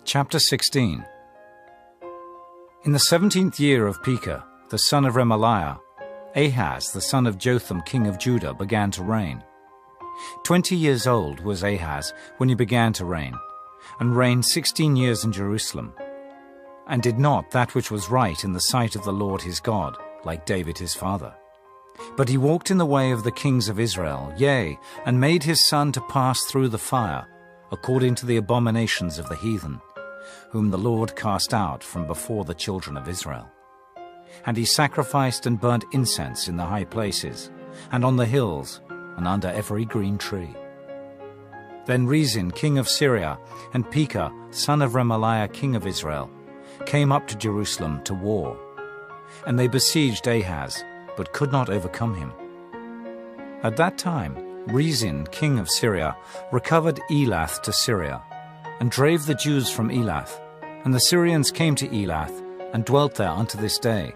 Chapter 16. In the 17th year of Pekah, the son of Remaliah, Ahaz, the son of Jotham, king of Judah, began to reign. 20 years old was Ahaz when he began to reign, and reigned 16 years in Jerusalem, and did not that which was right in the sight of the Lord his God, like David his father. But he walked in the way of the kings of Israel, yea, and made his son to pass through the fire, according to the abominations of the heathen, whom the Lord cast out from before the children of Israel. And he sacrificed and burnt incense in the high places, and on the hills, and under every green tree. Then Rezin, king of Syria, and Pekah, son of Remaliah, king of Israel, came up to Jerusalem to war. And they besieged Ahaz, but could not overcome him. At that time Rezin, king of Syria, recovered Elath to Syria, and drave the Jews from Elath, and the Syrians came to Elath, and dwelt there unto this day.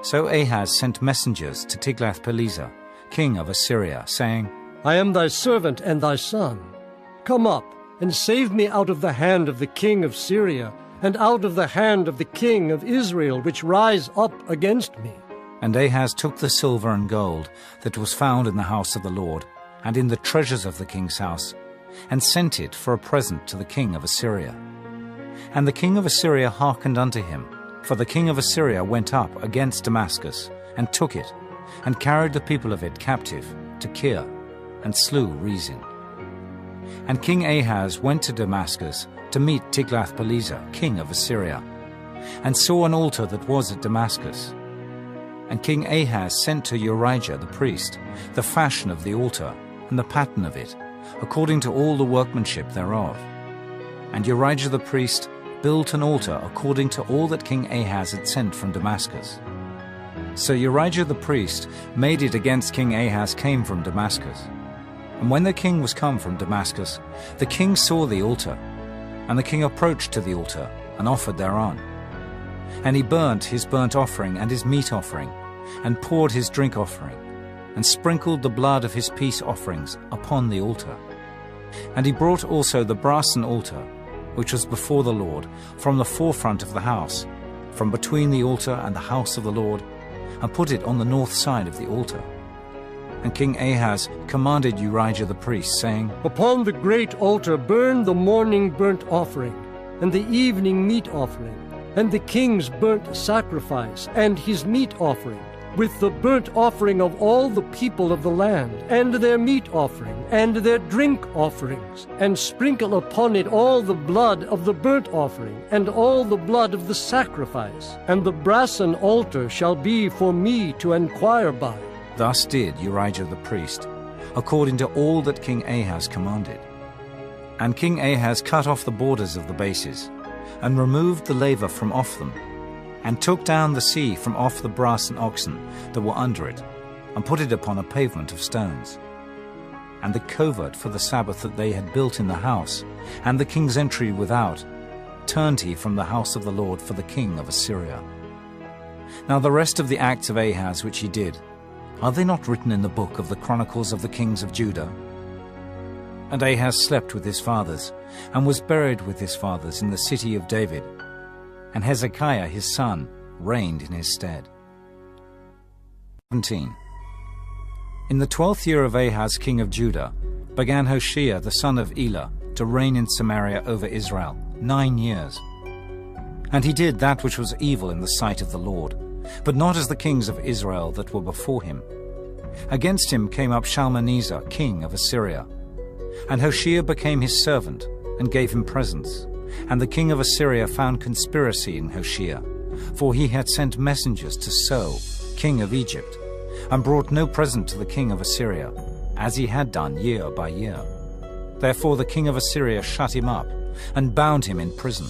So Ahaz sent messengers to Tiglath-Pileser, king of Assyria, saying, I am thy servant and thy son. Come up, and save me out of the hand of the king of Syria, and out of the hand of the king of Israel, which rise up against me. And Ahaz took the silver and gold that was found in the house of the Lord, and in the treasures of the king's house, and sent it for a present to the king of Assyria. And the king of Assyria hearkened unto him, for the king of Assyria went up against Damascus, and took it, and carried the people of it captive to Kir, and slew Rezin. And King Ahaz went to Damascus to meet Tiglath-Pileser, king of Assyria, and saw an altar that was at Damascus. And King Ahaz sent to Urijah the priest the fashion of the altar, and the pattern of it, according to all the workmanship thereof. And Urijah the priest built an altar according to all that King Ahaz had sent from Damascus. So Urijah the priest made it against King Ahaz came from Damascus. And when the king was come from Damascus, the king saw the altar, and the king approached to the altar, and offered thereon. And he burnt his burnt offering and his meat offering, and poured his drink offering, and sprinkled the blood of his peace offerings upon the altar. And he brought also the brassen altar, which was before the Lord, from the forefront of the house, from between the altar and the house of the Lord, and put it on the north side of the altar. And King Ahaz commanded Urijah the priest, saying, Upon the great altar burn the morning burnt offering, and the evening meat offering, and the king's burnt sacrifice, and his meat offering, with the burnt offering of all the people of the land, and their meat offering, and their drink offerings, and sprinkle upon it all the blood of the burnt offering, and all the blood of the sacrifice. And the brassen altar shall be for me to enquire by. Thus did Urijah the priest, according to all that King Ahaz commanded. And King Ahaz cut off the borders of the bases, and removed the laver from off them, and took down the sea from off the brassen oxen that were under it, and put it upon a pavement of stones. And the covert for the Sabbath that they had built in the house, and the king's entry without, turned he from the house of the Lord for the king of Assyria. Now the rest of the acts of Ahaz which he did, are they not written in the book of the Chronicles of the kings of Judah? And Ahaz slept with his fathers, and was buried with his fathers in the city of David, and Hezekiah his son reigned in his stead. 17. In the 12th year of Ahaz king of Judah began Hoshea the son of Elah to reign in Samaria over Israel 9 years. And he did that which was evil in the sight of the Lord, but not as the kings of Israel that were before him. Against him came up Shalmaneser king of Assyria. And Hoshea became his servant, and gave him presents. And the king of Assyria found conspiracy in Hoshea, for he had sent messengers to So, king of Egypt, and brought no present to the king of Assyria, as he had done year by year. Therefore the king of Assyria shut him up, and bound him in prison.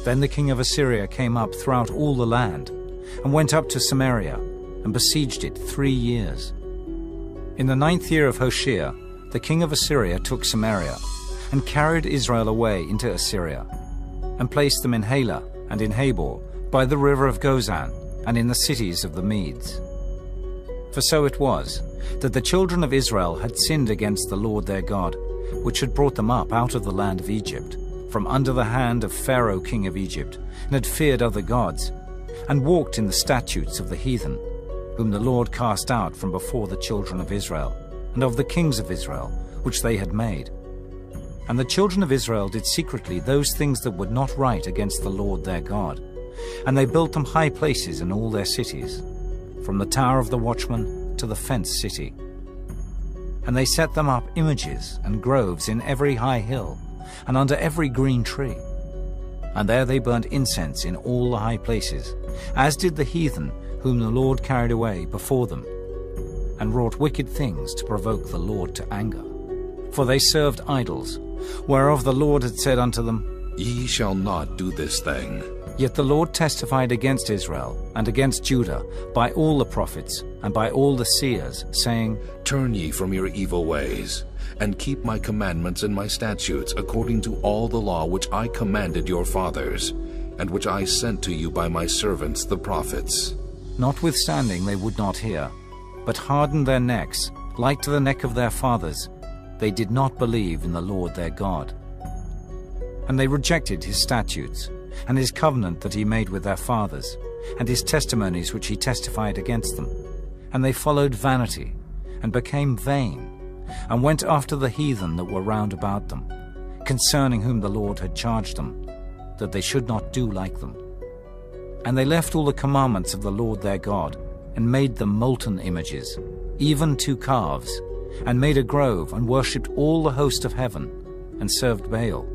Then the king of Assyria came up throughout all the land, and went up to Samaria, and besieged it 3 years. In the 9th year of Hoshea, the king of Assyria took Samaria, and carried Israel away into Assyria, and placed them in Halah and in Habor, by the river of Gozan, and in the cities of the Medes. For so it was, that the children of Israel had sinned against the Lord their God, which had brought them up out of the land of Egypt, from under the hand of Pharaoh king of Egypt, and had feared other gods, and walked in the statutes of the heathen, whom the Lord cast out from before the children of Israel, and of the kings of Israel, which they had made. And the children of Israel did secretly those things that were not right against the Lord their God, and they built them high places in all their cities, from the tower of the watchman to the fenced city. And they set them up images and groves in every high hill, and under every green tree. And there they burnt incense in all the high places, as did the heathen whom the Lord carried away before them, and wrought wicked things to provoke the Lord to anger. For they served idols, whereof the Lord had said unto them, Ye shall not do this thing. Yet the Lord testified against Israel and against Judah by all the prophets and by all the seers, saying, Turn ye from your evil ways, and keep my commandments and my statutes, according to all the law which I commanded your fathers, and which I sent to you by my servants the prophets. Notwithstanding they would not hear, but hardened their necks, like to the neck of their fathers. They did not believe in the Lord their God. And they rejected his statutes, and his covenant that he made with their fathers, and his testimonies which he testified against them. And they followed vanity, and became vain, and went after the heathen that were round about them, concerning whom the Lord had charged them, that they should not do like them. And they left all the commandments of the Lord their God, and made them molten images, even 2 calves, and made a grove, and worshipped all the host of heaven, and served Baal.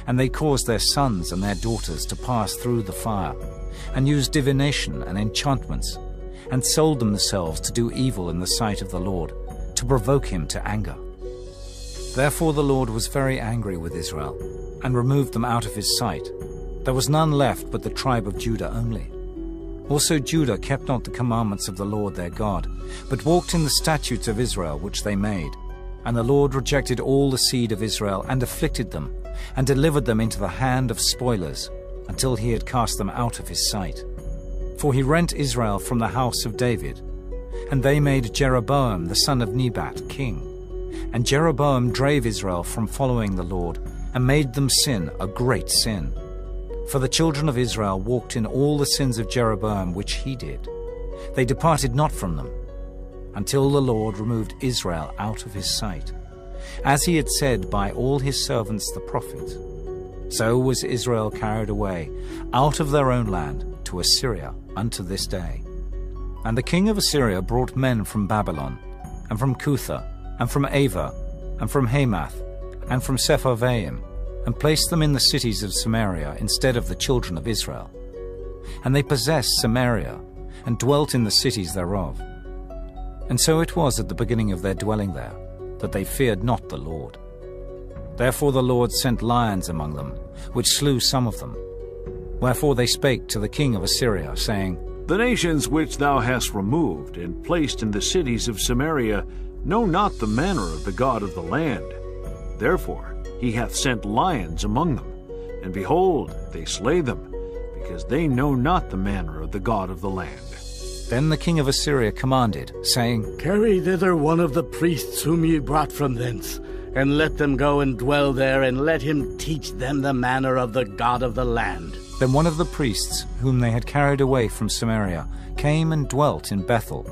And they caused their sons and their daughters to pass through the fire, and used divination and enchantments, and sold themselves to do evil in the sight of the Lord, to provoke him to anger. Therefore the Lord was very angry with Israel, and removed them out of his sight. There was none left but the tribe of Judah only. Also Judah kept not the commandments of the Lord their God, but walked in the statutes of Israel which they made. And the Lord rejected all the seed of Israel, and afflicted them, and delivered them into the hand of spoilers, until he had cast them out of his sight. For he rent Israel from the house of David, and they made Jeroboam the son of Nebat king. And Jeroboam drave Israel from following the Lord, and made them sin a great sin. For the children of Israel walked in all the sins of Jeroboam which he did. They departed not from them, until the Lord removed Israel out of his sight, as he had said by all his servants the prophets. So was Israel carried away out of their own land to Assyria unto this day. And the king of Assyria brought men from Babylon, and from Cutha, and from Ava, and from Hamath, and from Sepharvaim, and placed them in the cities of Samaria instead of the children of Israel. And they possessed Samaria, and dwelt in the cities thereof. And so it was at the beginning of their dwelling there, that they feared not the Lord. Therefore the Lord sent lions among them, which slew some of them. Wherefore they spake to the king of Assyria, saying, The nations which thou hast removed and placed in the cities of Samaria know not the manner of the God of the land. Therefore he hath sent lions among them, and behold, they slay them, because they know not the manner of the God of the land. Then the king of Assyria commanded, saying, Carry thither one of the priests whom ye brought from thence, and let them go and dwell there, and let him teach them the manner of the God of the land. Then one of the priests, whom they had carried away from Samaria, came and dwelt in Bethel,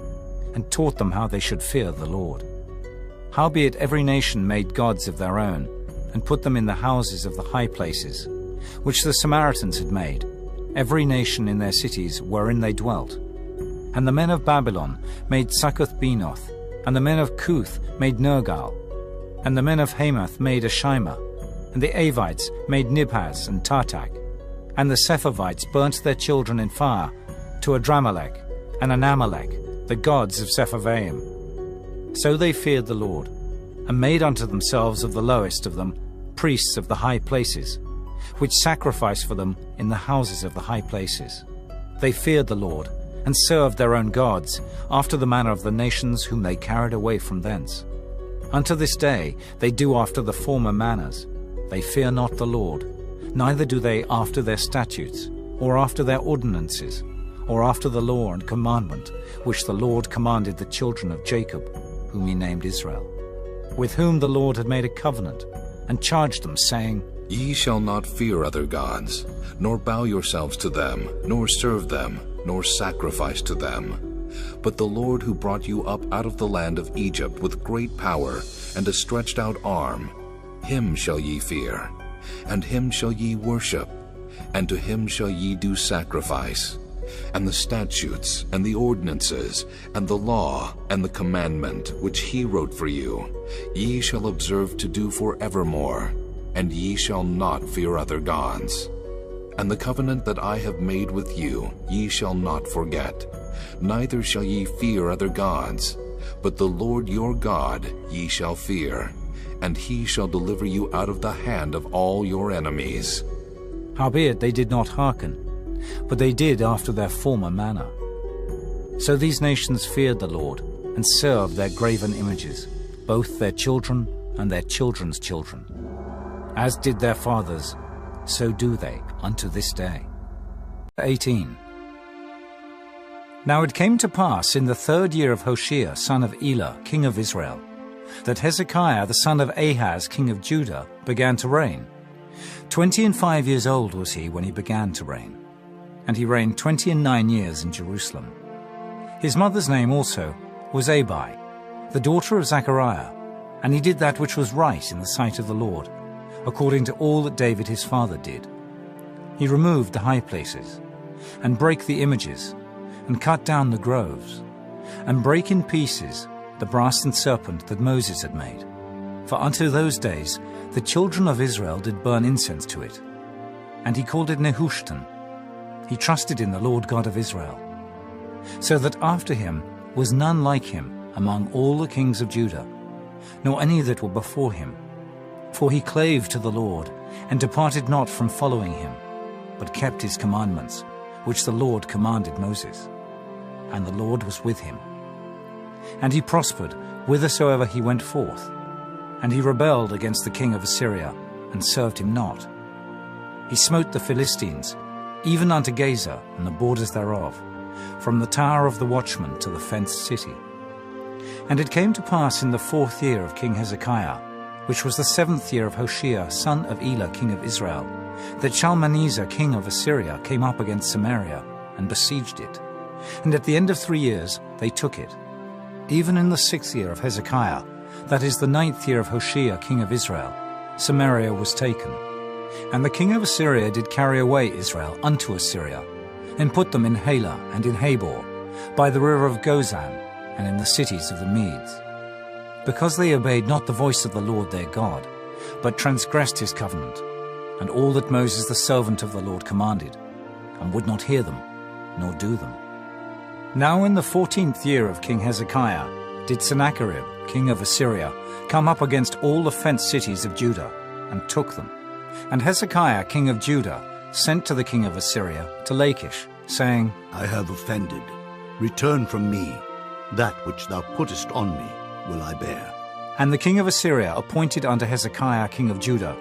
and taught them how they should fear the Lord. Howbeit every nation made gods of their own, and put them in the houses of the high places, which the Samaritans had made, every nation in their cities wherein they dwelt. And the men of Babylon made Succoth-Benoth, and the men of Cuth made Nergal, and the men of Hamath made Ashima, and the Avites made Nibhaz and Tartak, and the Sepharvites burnt their children in fire to Adramelech and Anamelech, the gods of Sepharvaim. So they feared the Lord, and made unto themselves of the lowest of them priests of the high places, which sacrificed for them in the houses of the high places. They feared the Lord, and served their own gods, after the manner of the nations whom they carried away from thence. Unto this day they do after the former manners. They fear not the Lord, neither do they after their statutes, or after their ordinances, or after the law and commandment, which the Lord commanded the children of Jacob, whom he named Israel, with whom the Lord had made a covenant, and charged them, saying, Ye shall not fear other gods, nor bow yourselves to them, nor serve them, nor sacrifice to them. But the Lord who brought you up out of the land of Egypt with great power and a stretched out arm, him shall ye fear, and him shall ye worship, and to him shall ye do sacrifice. And the statutes, and the ordinances, and the law, and the commandment, which he wrote for you, ye shall observe to do forevermore, and ye shall not fear other gods. And the covenant that I have made with you ye shall not forget, neither shall ye fear other gods, but the Lord your God ye shall fear, and he shall deliver you out of the hand of all your enemies. Howbeit they did not hearken, but they did after their former manner. So these nations feared the Lord, and served their graven images, both their children and their children's children. As did their fathers, so do they unto this day. 18. Now it came to pass in the 3rd year of Hoshea, son of Elah, king of Israel, that Hezekiah the son of Ahaz, king of Judah, began to reign. 25 years old was he when he began to reign, and he reigned 29 years in Jerusalem. His mother's name also was Abi, the daughter of Zechariah, and he did that which was right in the sight of the Lord, according to all that David his father did. He removed the high places, and brake the images, and cut down the groves, and brake in pieces the brass serpent that Moses had made. For unto those days the children of Israel did burn incense to it. And he called it Nehushtan. He trusted in the Lord God of Israel. So that after him was none like him among all the kings of Judah, nor any that were before him. For he clave to the Lord, and departed not from following him, but kept his commandments, which the Lord commanded Moses. And the Lord was with him. And he prospered whithersoever he went forth. And he rebelled against the king of Assyria, and served him not. He smote the Philistines, even unto Gaza and the borders thereof, from the tower of the watchman to the fenced city. And it came to pass in the 4th year of King Hezekiah, which was the 7th year of Hoshea, son of Elah, king of Israel, that Shalmaneser, king of Assyria, came up against Samaria, and besieged it. And at the end of 3 years they took it. Even in the 6th year of Hezekiah, that is the 9th year of Hoshea, king of Israel, Samaria was taken. And the king of Assyria did carry away Israel unto Assyria, and put them in Halah and in Habor, by the river of Gozan, and in the cities of the Medes. Because they obeyed not the voice of the Lord their God, but transgressed his covenant, and all that Moses the servant of the Lord commanded, and would not hear them, nor do them. Now in the 14th year of King Hezekiah did Sennacherib, king of Assyria, come up against all the fenced cities of Judah, and took them. And Hezekiah, king of Judah, sent to the king of Assyria to Lachish, saying, I have offended. Return from me. That which thou puttest on me will I bear. And the king of Assyria appointed unto Hezekiah, king of Judah,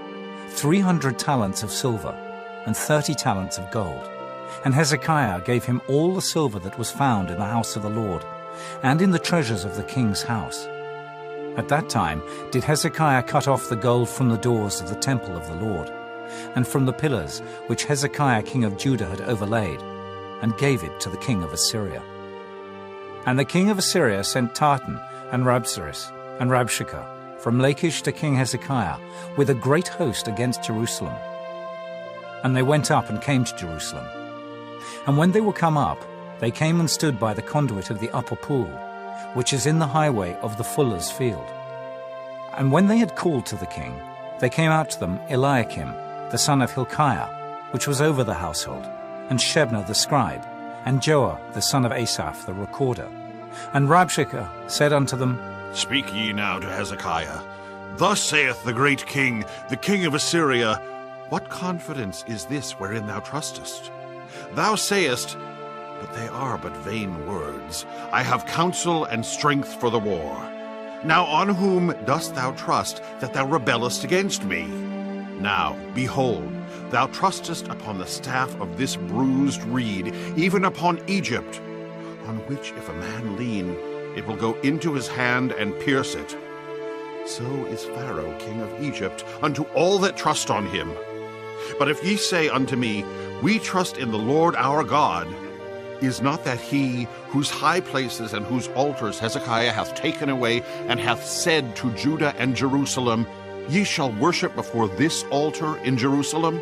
300 talents of silver, and 30 talents of gold. And Hezekiah gave him all the silver that was found in the house of the Lord, and in the treasures of the king's house. At that time did Hezekiah cut off the gold from the doors of the temple of the Lord, and from the pillars which Hezekiah king of Judah had overlaid, and gave it to the king of Assyria. And the king of Assyria sent Tartan, and Rabsaris, and Rabshakeh, from Lachish to King Hezekiah, with a great host against Jerusalem. And they went up and came to Jerusalem. And when they were come up, they came and stood by the conduit of the upper pool, which is in the highway of the fuller's field. And when they had called to the king, they came out to them Eliakim, the son of Hilkiah, which was over the household, and Shebna the scribe, and Joah the son of Asaph the recorder. And Rabshakeh said unto them, Speak ye now to Hezekiah. Thus saith the great king, the king of Assyria, What confidence is this wherein thou trustest? Thou sayest, but they are but vain words. I have counsel and strength for the war. Now on whom dost thou trust that thou rebellest against me? Now, behold, thou trustest upon the staff of this bruised reed, even upon Egypt, on which if a man lean, it will go into his hand and pierce it. so is Pharaoh king of Egypt unto all that trust on him. But if ye say unto me, We trust in the Lord our God, is not that he whose high places and whose altars Hezekiah hath taken away, and hath said to Judah and Jerusalem, Ye shall worship before this altar in Jerusalem?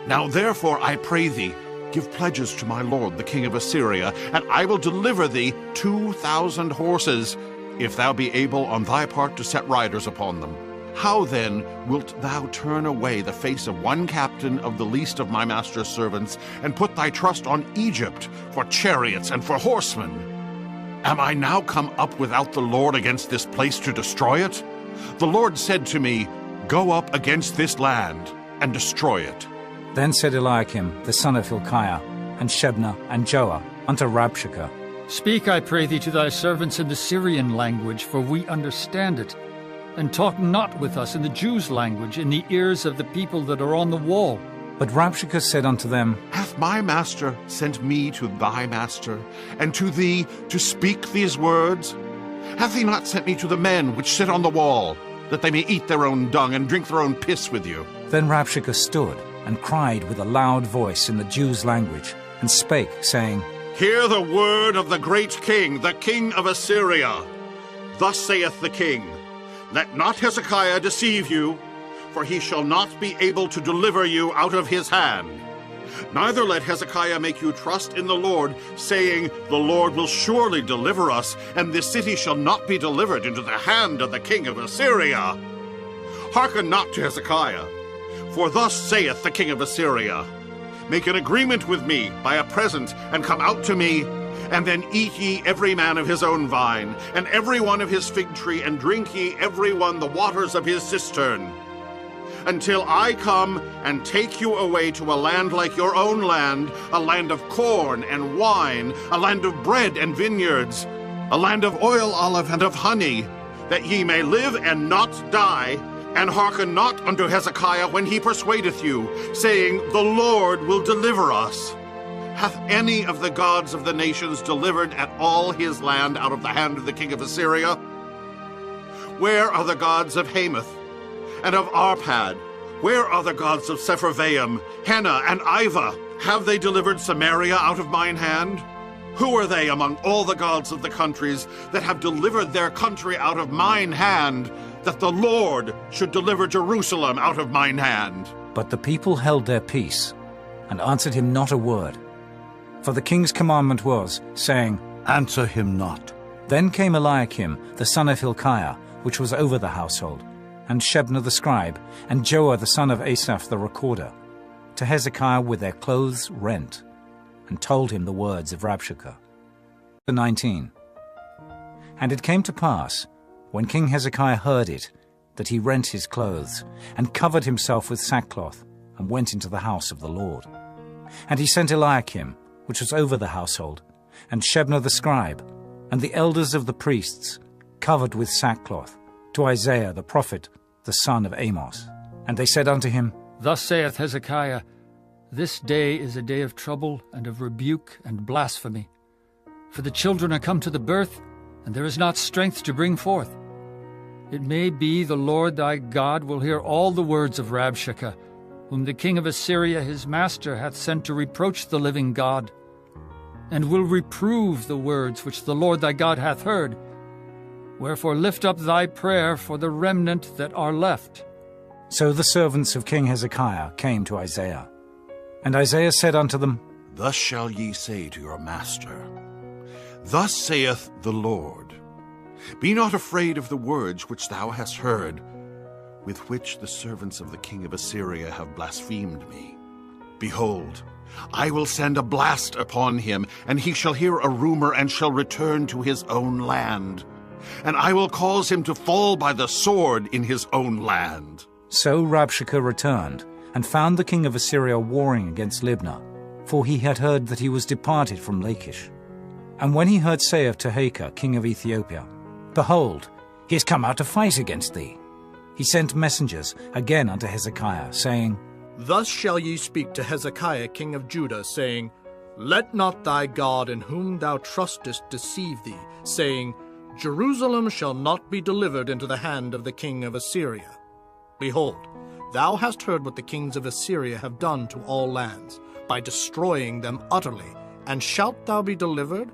Now therefore, I pray thee, give pledges to my lord the king of Assyria, and I will deliver thee 2,000 horses, if thou be able on thy part to set riders upon them. How then wilt thou turn away the face of one captain of the least of my master's servants, and put thy trust on Egypt for chariots and for horsemen? Am I now come up without the Lord against this place to destroy it? The Lord said to me, Go up against this land and destroy it. Then said Eliakim the son of Hilkiah, and Shebna, and Joah, unto Rabshakeh, Speak, I pray thee, to thy servants in the Syrian language, for we understand it. And talk not with us in the Jews' language, in the ears of the people that are on the wall. But Rabshakeh said unto them, Hath my master sent me to thy master, and to thee to speak these words? Hath he not sent me to the men which sit on the wall, that they may eat their own dung and drink their own piss with you? Then Rabshakeh stood, and cried with a loud voice in the Jews' language, and spake, saying, Hear the word of the great king, the king of Assyria. Thus saith the king, Let not Hezekiah deceive you, for he shall not be able to deliver you out of his hand. Neither let Hezekiah make you trust in the Lord, saying, The Lord will surely deliver us, and this city shall not be delivered into the hand of the king of Assyria. Hearken not to Hezekiah, for thus saith the king of Assyria, Make an agreement with me by a present, and come out to me, and then eat ye every man of his own vine, and every one of his fig tree, and drink ye every one the waters of his cistern, until I come and take you away to a land like your own land, a land of corn and wine, a land of bread and vineyards, a land of oil, olive, and of honey, that ye may live and not die. And hearken not unto Hezekiah when he persuadeth you, saying, The Lord will deliver us. Hath any of the gods of the nations delivered at all his land out of the hand of the king of Assyria? Where are the gods of Hamath and of Arpad? Where are the gods of Sepharvaim, Hena, and Ivah? Have they delivered Samaria out of mine hand? Who are they among all the gods of the countries that have delivered their country out of mine hand, that the Lord should deliver Jerusalem out of mine hand? But the people held their peace, and answered him not a word. For the king's commandment was, saying, Answer him not. Then came Eliakim the son of Hilkiah, which was over the household, and Shebna the scribe, and Joah the son of Asaph the recorder, to Hezekiah with their clothes rent, and told him the words of Rabshakeh. 19. And it came to pass, when King Hezekiah heard it, that he rent his clothes, and covered himself with sackcloth, and went into the house of the Lord. And he sent Eliakim, which was over the household, and Shebna the scribe, and the elders of the priests, covered with sackcloth, to Isaiah the prophet, the son of Amos. And they said unto him, Thus saith Hezekiah, This day is a day of trouble, and of rebuke, and blasphemy. For the children are come to the birth, and there is not strength to bring forth. It may be the Lord thy God will hear all the words of Rabshakeh, whom the king of Assyria his master hath sent to reproach the living God, and will reprove the words which the Lord thy God hath heard. Wherefore lift up thy prayer for the remnant that are left. So the servants of King Hezekiah came to Isaiah. And Isaiah said unto them, Thus shall ye say to your master, Thus saith the Lord, Be not afraid of the words which thou hast heard, with which the servants of the king of Assyria have blasphemed me. Behold, I will send a blast upon him, and he shall hear a rumor, and shall return to his own land. And I will cause him to fall by the sword in his own land. So Rabshakeh returned, and found the king of Assyria warring against Libnah, for he had heard that he was departed from Lachish. And when he heard say of Tehekah, king of Ethiopia, Behold, he is come out to fight against thee, he sent messengers again unto Hezekiah, saying, Thus shall ye speak to Hezekiah king of Judah, saying, Let not thy God in whom thou trustest deceive thee, saying, Jerusalem shall not be delivered into the hand of the king of Assyria. Behold, thou hast heard what the kings of Assyria have done to all lands, by destroying them utterly. And shalt thou be delivered?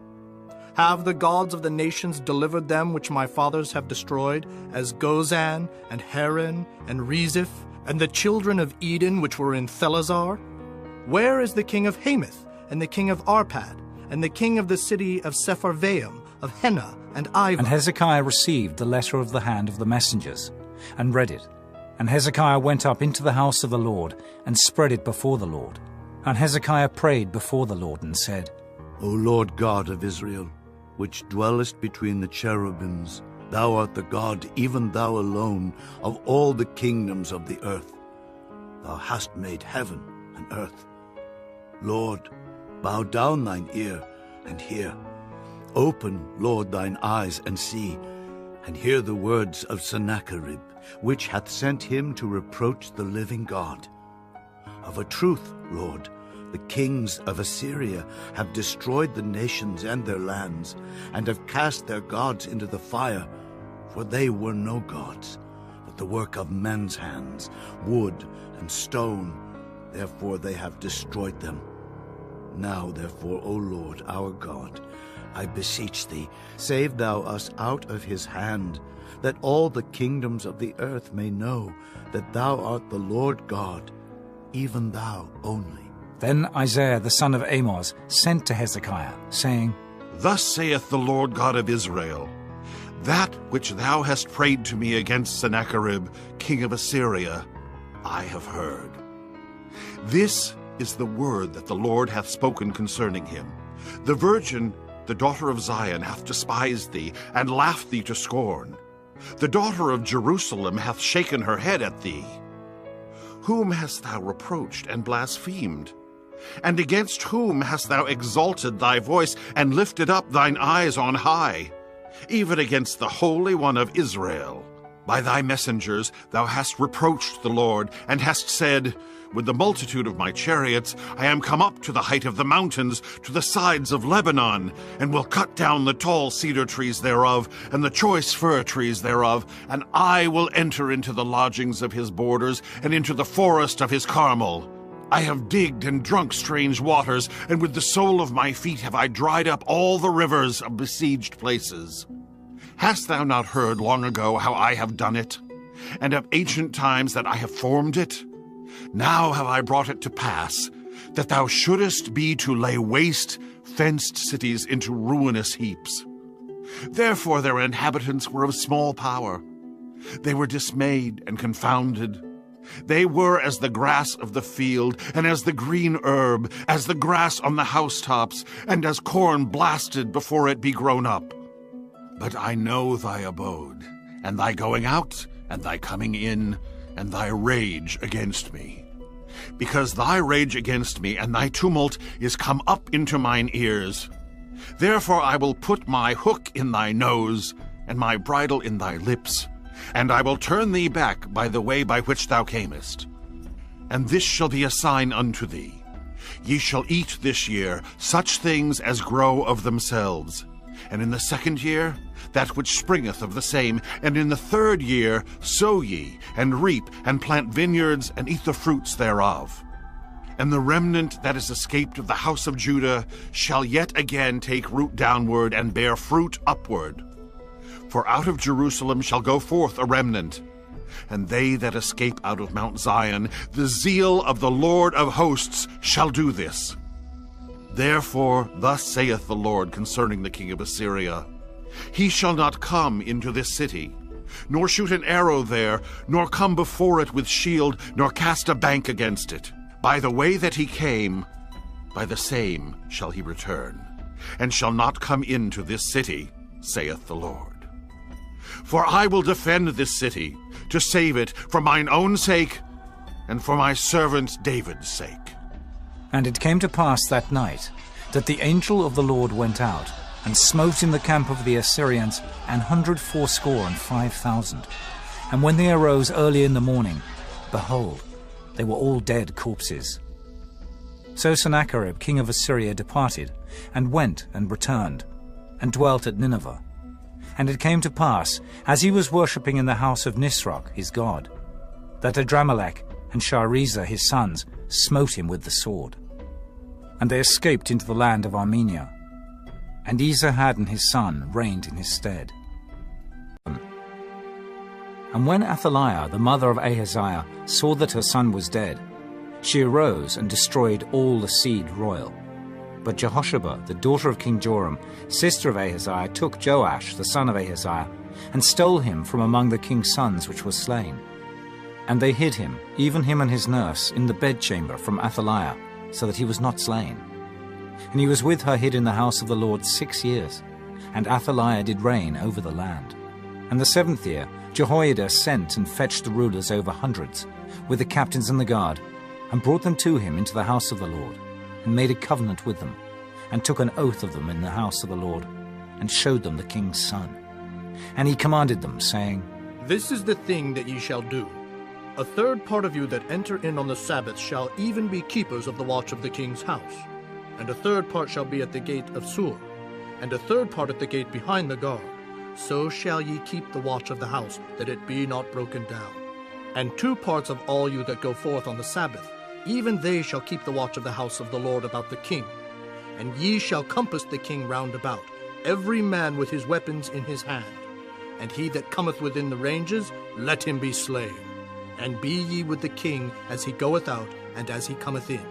Have the gods of the nations delivered them which my fathers have destroyed, as Gozan, and Haran, and Reziph, and the children of Eden which were in Thelazar? Where is the king of Hamath, and the king of Arpad, and the king of the city of Sepharvaim, of Henna, and Iva? And Hezekiah received the letter of the hand of the messengers, and read it. And Hezekiah went up into the house of the Lord, and spread it before the Lord. And Hezekiah prayed before the Lord, and said, O Lord God of Israel, which dwellest between the cherubims, thou art the God, even thou alone, of all the kingdoms of the earth. Thou hast made heaven and earth. Lord, bow down thine ear and hear. Open, Lord, thine eyes and see, and hear the words of Sennacherib, which hath sent him to reproach the living God. Of a truth, Lord, the kings of Assyria have destroyed the nations and their lands, and have cast their gods into the fire, for they were no gods, but the work of men's hands, wood and stone. Therefore they have destroyed them. Now therefore, O Lord our God, I beseech thee, save thou us out of his hand, that all the kingdoms of the earth may know that thou art the Lord God, even thou only. Then Isaiah the son of Amoz sent to Hezekiah, saying, Thus saith the Lord God of Israel, That which thou hast prayed to me against Sennacherib, king of Assyria, I have heard. This is the word that the Lord hath spoken concerning him. The virgin, the daughter of Zion, hath despised thee, and laughed thee to scorn. The daughter of Jerusalem hath shaken her head at thee. Whom hast thou reproached and blasphemed? And against whom hast thou exalted thy voice, and lifted up thine eyes on high? Even against the Holy One of Israel. By thy messengers thou hast reproached the Lord, and hast said, With the multitude of my chariots I am come up to the height of the mountains, to the sides of Lebanon, and will cut down the tall cedar trees thereof, and the choice fir trees thereof, and I will enter into the lodgings of his borders, and into the forest of his Carmel. I have digged and drunk strange waters, and with the sole of my feet have I dried up all the rivers of besieged places. Hast thou not heard long ago how I have done it, and of ancient times that I have formed it? Now have I brought it to pass, that thou shouldest be to lay waste fenced cities into ruinous heaps. Therefore their inhabitants were of small power. They were dismayed and confounded. They were as the grass of the field, and as the green herb, as the grass on the housetops, and as corn blasted before it be grown up. But I know thy abode, and thy going out, and thy coming in, and thy rage against me. Because thy rage against me and thy tumult is come up into mine ears. Therefore I will put my hook in thy nose, and my bridle in thy lips, and I will turn thee back by the way by which thou camest. And this shall be a sign unto thee. Ye shall eat this year such things as grow of themselves, and in the second year that which springeth of the same, and in the third year sow ye, and reap, and plant vineyards, and eat the fruits thereof. And the remnant that is escaped of the house of Judah shall yet again take root downward, and bear fruit upward. For out of Jerusalem shall go forth a remnant, and they that escape out of Mount Zion, the zeal of the Lord of hosts shall do this. Therefore thus saith the Lord concerning the king of Assyria, He shall not come into this city, nor shoot an arrow there, nor come before it with shield, nor cast a bank against it. By the way that he came, by the same shall he return, and shall not come into this city, saith the Lord. For I will defend this city, to save it for mine own sake, and for my servant David's sake. And it came to pass that night, that the angel of the Lord went out, and smote in the camp of the Assyrians 185,000. And when they arose early in the morning, behold, they were all dead corpses. So Sennacherib king of Assyria departed, and went and returned, and dwelt at Nineveh. And it came to pass, as he was worshipping in the house of Nisroch his god, that Adramelech and Sharezer his sons smote him with the sword. And they escaped into the land of Armenia. And Esarhaddon his son reigned in his stead. And when Athaliah, the mother of Ahaziah, saw that her son was dead, she arose and destroyed all the seed royal. But Jehosheba, the daughter of King Joram, sister of Ahaziah, took Joash, the son of Ahaziah, and stole him from among the king's sons which was slain. And they hid him, even him and his nurse, in the bedchamber from Athaliah, so that he was not slain. And he was with her hid in the house of the Lord 6 years. And Athaliah did reign over the land. And the 7th year Jehoiada sent and fetched the rulers over hundreds, with the captains and the guard, and brought them to him into the house of the Lord, and made a covenant with them, and took an oath of them in the house of the Lord, and showed them the king's son. And he commanded them, saying, This is the thing that ye shall do. A third part of you that enter in on the Sabbath shall even be keepers of the watch of the king's house. And a third part shall be at the gate of Sur, and a third part at the gate behind the guard. So shall ye keep the watch of the house, that it be not broken down. And 2 parts of all you that go forth on the Sabbath, even they shall keep the watch of the house of the Lord about the king. And ye shall compass the king round about, every man with his weapons in his hand. And he that cometh within the ranges, let him be slain. And be ye with the king as he goeth out, and as he cometh in.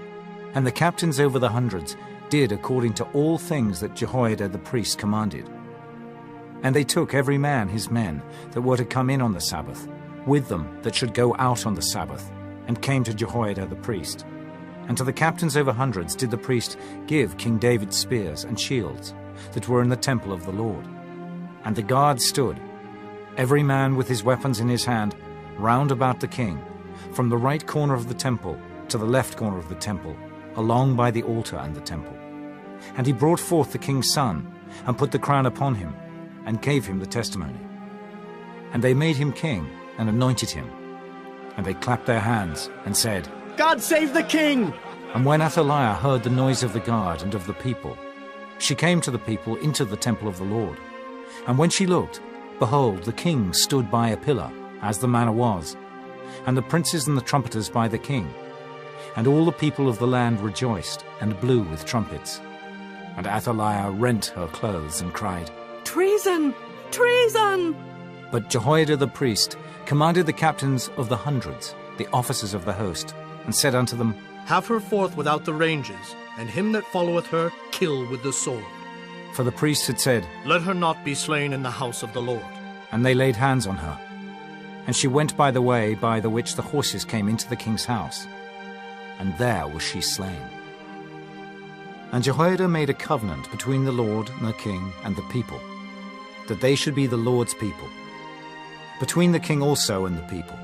And the captains over the hundreds did according to all things that Jehoiada the priest commanded. And they took every man his men that were to come in on the Sabbath, with them that should go out on the Sabbath, and came to Jehoiada the priest. And to the captains over hundreds did the priest give King David's spears and shields that were in the temple of the Lord. And the guard stood, every man with his weapons in his hand, round about the king, from the right corner of the temple to the left corner of the temple, along by the altar and the temple. And he brought forth the king's son, and put the crown upon him, and gave him the testimony. And they made him king, and anointed him. And they clapped their hands, and said, God save the king! And when Athaliah heard the noise of the guard and of the people, she came to the people into the temple of the Lord. And when she looked, behold, the king stood by a pillar, as the manner was, and the princes and the trumpeters by the king. And all the people of the land rejoiced, and blew with trumpets. And Athaliah rent her clothes, and cried, Treason! Treason! But Jehoiada the priest commanded the captains of the hundreds, the officers of the host, and said unto them, Have her forth without the ranges, and him that followeth her kill with the sword. For the priests had said, Let her not be slain in the house of the Lord. And they laid hands on her. And she went by the way by the which the horses came into the king's house, and there was she slain. And Jehoiada made a covenant between the Lord and the king and the people, that they should be the Lord's people, between the king also and the people.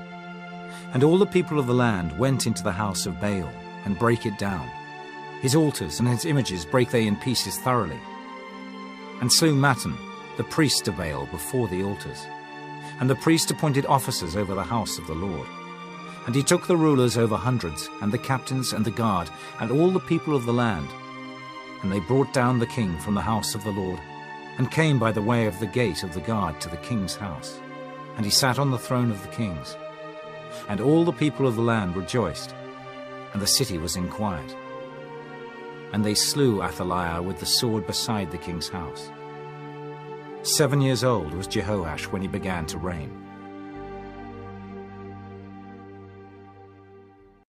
And all the people of the land went into the house of Baal, and brake it down. His altars and his images brake they in pieces thoroughly, and slew Mattan, the priest of Baal, before the altars. And the priest appointed officers over the house of the Lord. And he took the rulers over hundreds, and the captains and the guard, and all the people of the land. And they brought down the king from the house of the Lord, and came by the way of the gate of the guard to the king's house. And he sat on the throne of the kings. And all the people of the land rejoiced, and the city was in quiet. And they slew Athaliah with the sword beside the king's house. 7 years old was Jehoash when he began to reign.